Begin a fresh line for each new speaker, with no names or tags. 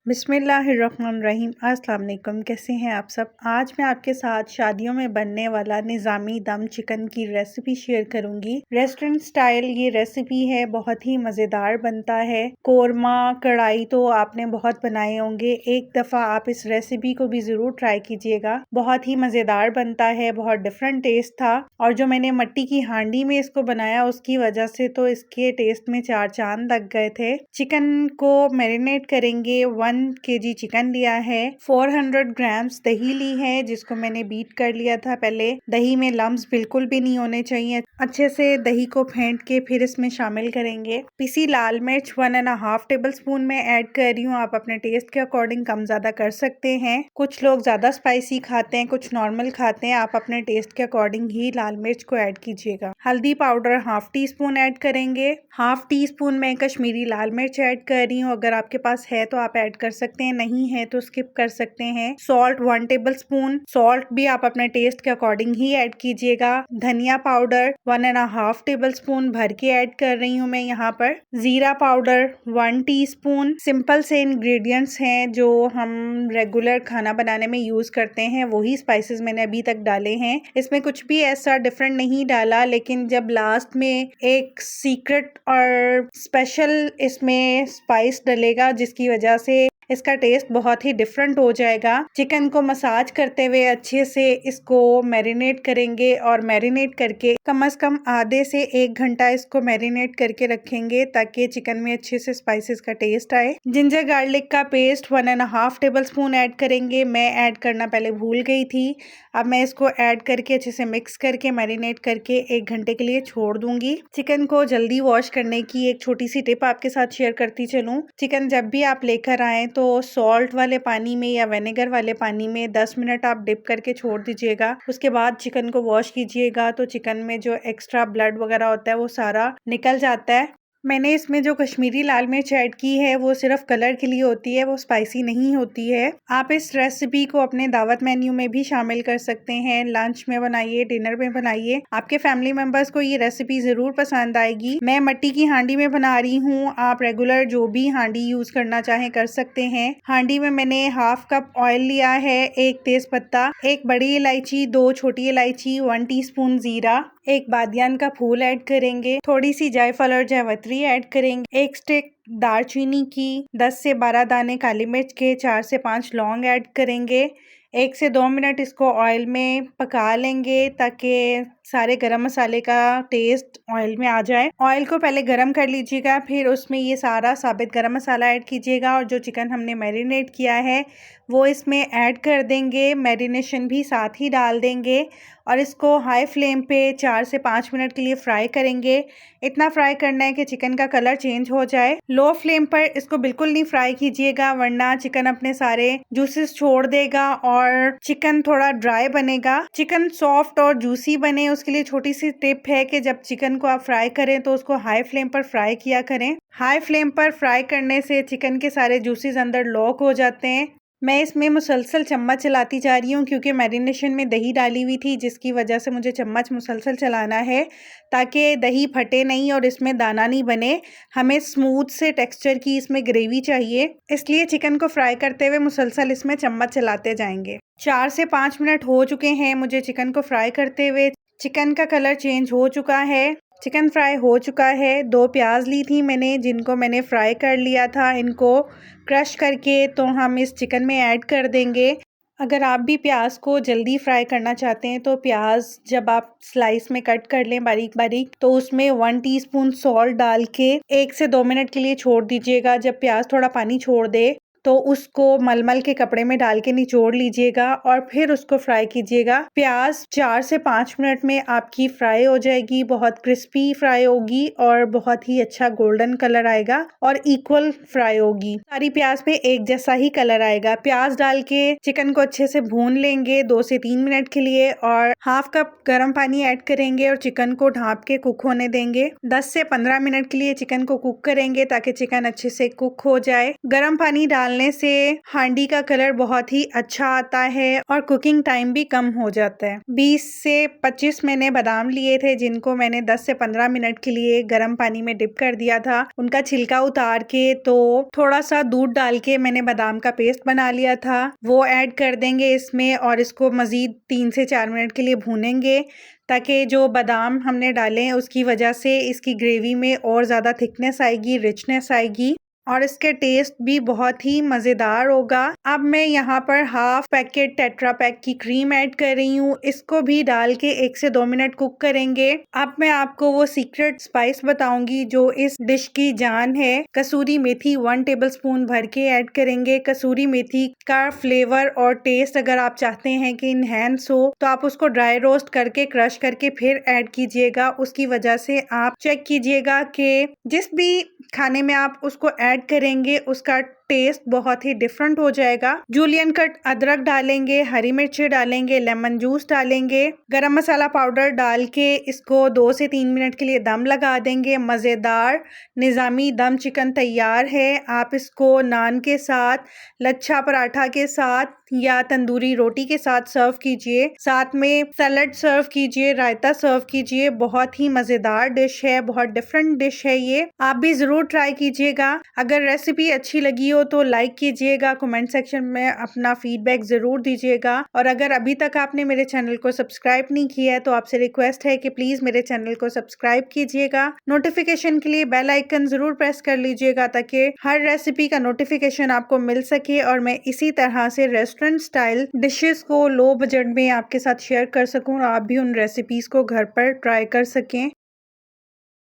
बिस्मिल्लाहिर्रहमानिर्रहीम। अस्सलाम वालेकुम। कैसे हैं आप सब। आज मैं आपके साथ शादियों में बनने वाला निज़ामी दम चिकन की रेसिपी शेयर करूंगी। रेस्टोरेंट स्टाइल ये रेसिपी है, बहुत ही मज़ेदार बनता है। कोरमा कढ़ाई तो आपने बहुत बनाए होंगे, एक दफ़ा आप इस रेसिपी को भी ज़रूर ट्राई कीजिएगा। बहुत ही मज़ेदार बनता है, बहुत डिफरेंट टेस्ट था। और जो मैंने मिट्टी की हांडी में इसको बनाया उसकी वजह से तो इसके टेस्ट में चार चांद लग गए थे। चिकन को मैरिनेट करेंगे। 1 kg चिकन लिया है, 400 ग्राम्स दही ली है जिसको मैंने बीट कर लिया था पहले। दही में लम्स बिल्कुल भी नहीं होने चाहिए। अच्छे से दही को फेंट के फिर इसमें शामिल करेंगे। पिसी लाल मिर्च 1.5 टेबल स्पून में ऐड कर रही हूँ। आप अपने टेस्ट के अकॉर्डिंग कम ज्यादा कर सकते हैं। कुछ लोग ज्यादा स्पाइसी खाते हैं, कुछ नॉर्मल खाते हैं। आप अपने टेस्ट के अकॉर्डिंग ही लाल मिर्च को ऐड कीजिएगा। हल्दी पाउडर 1/2 टीस्पून ऐड करेंगे। 1/2 टीस्पून में कश्मीरी लाल मिर्च ऐड कर रही हूँ। अगर आपके पास है तो आप ऐड कर सकते हैं, नहीं है तो स्किप कर सकते हैं। सॉल्ट 1 टेबल स्पून, सॉल्ट भी आप अपने टेस्ट के अकॉर्डिंग ही ऐड कीजिएगा। धनिया पाउडर 1.5 टेबल स्पून भर के ऐड कर रही हूँ मैं यहाँ पर। जीरा पाउडर 1 टीस्पून। सिंपल से इंग्रेडिएंट्स हैं जो हम रेगुलर खाना बनाने में यूज करते हैं, वही स्पाइसेस मैंने अभी तक डाले हैं। इसमें कुछ भी ऐसा डिफरेंट नहीं डाला, लेकिन जब लास्ट में एक सीक्रेट और स्पेशल इसमें स्पाइस डलेगा जिसकी वजह से इसका टेस्ट बहुत ही डिफरेंट हो जाएगा। चिकन को मसाज करते हुए अच्छे से इसको मैरिनेट करेंगे और मैरिनेट करके कम से कम आधे से 1 घंटा इसको मैरिनेट करके रखेंगे ताकि चिकन में अच्छे से स्पाइसेस का टेस्ट आए। जिंजर गार्लिक का पेस्ट 1.5 टेबल स्पून ऐड करेंगे। मैं ऐड करना पहले भूल गई थी। अब मैं इसको ऐड करके अच्छे से मिक्स करके मैरिनेट करके 1 घंटे के लिए छोड़ दूंगी। चिकन को जल्दी वॉश करने की एक छोटी सी टिप आपके साथ शेयर करती चलूं। चिकन जब भी आप लेकर आए तो सॉल्ट वाले पानी में या विनेगर वाले पानी में 10 मिनट आप डिप करके छोड़ दीजिएगा। उसके बाद चिकन को वॉश कीजिएगा तो चिकन में जो एक्स्ट्रा ब्लड वगैरह होता है वो सारा निकल जाता है। मैंने इसमें जो कश्मीरी लाल मिर्च ऐड की है वो सिर्फ कलर के लिए होती है, वो स्पाइसी नहीं होती है। आप इस रेसिपी को अपने दावत मेन्यू में भी शामिल कर सकते हैं। लंच में बनाइए, डिनर में बनाइए, आपके फैमिली मेंबर्स को ये रेसिपी जरूर पसंद आएगी। मैं मिट्टी की हांडी में बना रही हूँ, आप रेगुलर जो भी हांडी यूज करना चाहें कर सकते हैं। हांडी में मैंने 1/2 कप ऑयल लिया है, 1 तेज पत्ता, 1 बड़ी इलायची, 2 छोटी इलायची, 1 टीस्पून जीरा, 1 बादियान का फूल ऐड करेंगे, थोड़ी सी जायफल और जावित्री ऐड करेंगे, 1 स्टिक दालचीनी की, 10 से 12 दाने काली मिर्च के, 4 से 5 लौंग ऐड करेंगे। 1 से 2 मिनट इसको ऑयल में पका लेंगे ताकि सारे गरम मसाले का टेस्ट ऑयल में आ जाए। ऑयल को पहले गरम कर लीजिएगा, फिर उसमें ये सारा साबित गरम मसाला ऐड कीजिएगा और जो चिकन हमने मैरिनेट किया है वो इसमें ऐड कर देंगे। मैरिनेशन भी साथ ही डाल देंगे और इसको हाई फ्लेम पे 4 से 5 मिनट के लिए फ्राई करेंगे। इतना फ्राई करना है कि चिकन का कलर चेंज हो जाए। लो फ्लेम पर इसको बिल्कुल नहीं फ्राई कीजिएगा वरना चिकन अपने सारे जूसेस छोड़ देगा और चिकन थोड़ा ड्राई बनेगा। चिकन सॉफ्ट और जूसी बने उसके लिए छोटी सी टिप है कि जब चिकन को आप फ्राई करें तो उसको हाई फ्लेम पर फ्राई किया करें। हाई फ्लेम पर फ्राई करने से चिकन के सारे जूसेस अंदर लॉक हो जाते हैं। मैं इसमें मुसलसल चम्मच चलाती जा रही हूँ क्योंकि मैरिनेशन में दही डाली हुई थी, जिसकी वजह से मुझे चम्मच मुसलसल चलाना है ताकि दही फटे नहीं और इसमें दाना नहीं बने। हमें स्मूथ से टेक्सचर की इसमें ग्रेवी चाहिए, इसलिए चिकन को फ्राई करते हुए मुसलसल इसमें चम्मच चलाते जाएंगे। 4 से 5 मिनट हो चुके हैं मुझे चिकन को फ्राई करते हुए। चिकन का कलर चेंज हो चुका है, चिकन फ्राई हो चुका है। 2 प्याज ली थी मैंने जिनको मैंने फ्राई कर लिया था, इनको क्रश करके तो हम इस चिकन में ऐड कर देंगे। अगर आप भी प्याज को जल्दी फ्राई करना चाहते हैं तो प्याज जब आप स्लाइस में कट कर लें बारीक बारीक तो उसमें 1 टीस्पून सॉल्ट डाल के 1 से 2 मिनट के लिए छोड़ दीजिएगा। जब प्याज थोड़ा पानी छोड़ दे तो उसको मलमल के कपड़े में डाल के निचोड़ लीजिएगा और फिर उसको फ्राई कीजिएगा। प्याज 4 से 5 मिनट में आपकी फ्राई हो जाएगी, बहुत क्रिस्पी फ्राई होगी और बहुत ही अच्छा गोल्डन कलर आएगा और इक्वल फ्राई होगी। सारी प्याज पे एक जैसा ही कलर आएगा। प्याज डाल के चिकन को अच्छे से भून लेंगे 2 से 3 मिनट के लिए और 1/2 कप गर्म पानी ऐड करेंगे और चिकन को ढाँप के कुक होने देंगे। 10 से 15 मिनट के लिए चिकन को कुक करेंगे ताकि चिकन अच्छे से कुक हो जाए। गर्म पानी डाल डालने से हांडी का कलर बहुत ही अच्छा आता है और कुकिंग टाइम भी कम हो जाता है। 20 से 25 मैंने बादाम लिए थे जिनको मैंने 10 से 15 मिनट के लिए गर्म पानी में डिप कर दिया था। उनका छिलका उतार के तो थोड़ा सा दूध डाल के मैंने बादाम का पेस्ट बना लिया था, वो ऐड कर देंगे इसमें और इसको मजीद 3 से 4 मिनट के लिए भूनेंगे ताकि जो बादाम हमने डाले हैं उसकी वजह से इसकी ग्रेवी में और ज़्यादा थिकनेस आएगी, रिचनेस आएगी और इसके टेस्ट भी बहुत ही मज़ेदार होगा। अब मैं यहाँ पर हाफ पैकेट टेट्रा पैक की क्रीम ऐड कर रही हूँ। इसको भी डाल के 1 से 2 मिनट कुक करेंगे। अब मैं आपको वो सीक्रेट स्पाइस बताऊंगी जो इस डिश की जान है। कसूरी मेथी 1 टेबलस्पून भर के ऐड करेंगे। कसूरी मेथी का फ्लेवर और टेस्ट अगर आप चाहते हैं कि इनहेंस हो तो आप उसको ड्राई रोस्ट करके क्रश करके फिर ऐड कीजिएगा। उसकी वजह से आप चेक कीजिएगा कि जिस भी खाने में आप उसको ऐड करेंगे उसका टेस्ट बहुत ही डिफरेंट हो जाएगा। जूलियन कट अदरक डालेंगे, हरी मिर्ची डालेंगे, लेमन जूस डालेंगे, गरम मसाला पाउडर डाल के इसको 2 से 3 मिनट के लिए दम लगा देंगे। मज़ेदार निज़ामी दम चिकन तैयार है। आप इसको नान के साथ, लच्छा पराठा के साथ या तंदूरी रोटी के साथ सर्व कीजिए। साथ में सैलड सर्व कीजिए, रायता सर्व कीजिए। बहुत ही मज़ेदार डिश है, बहुत डिफरेंट डिश है ये। आप भी ज़रूर ट्राई कीजिएगा। अगर रेसिपी अच्छी लगी हो तो लाइक कीजिएगा, कमेंट सेक्शन में अपना फीडबैक ज़रूर दीजिएगा और अगर अभी तक आपने मेरे चैनल को सब्सक्राइब नहीं किया है तो आपसे रिक्वेस्ट है कि प्लीज़ मेरे चैनल को सब्सक्राइब कीजिएगा। नोटिफिकेशन के लिए बेल आइकन ज़रूर प्रेस कर लीजिएगा ताकि हर रेसिपी का नोटिफिकेशन आपको मिल सके और मैं इसी तरह से रेस्टोरेंट स्टाइल डिशेस को लो बजट में आपके साथ शेयर कर सकूँ और आप भी उन रेसिपीज़ को घर पर ट्राई कर सकें।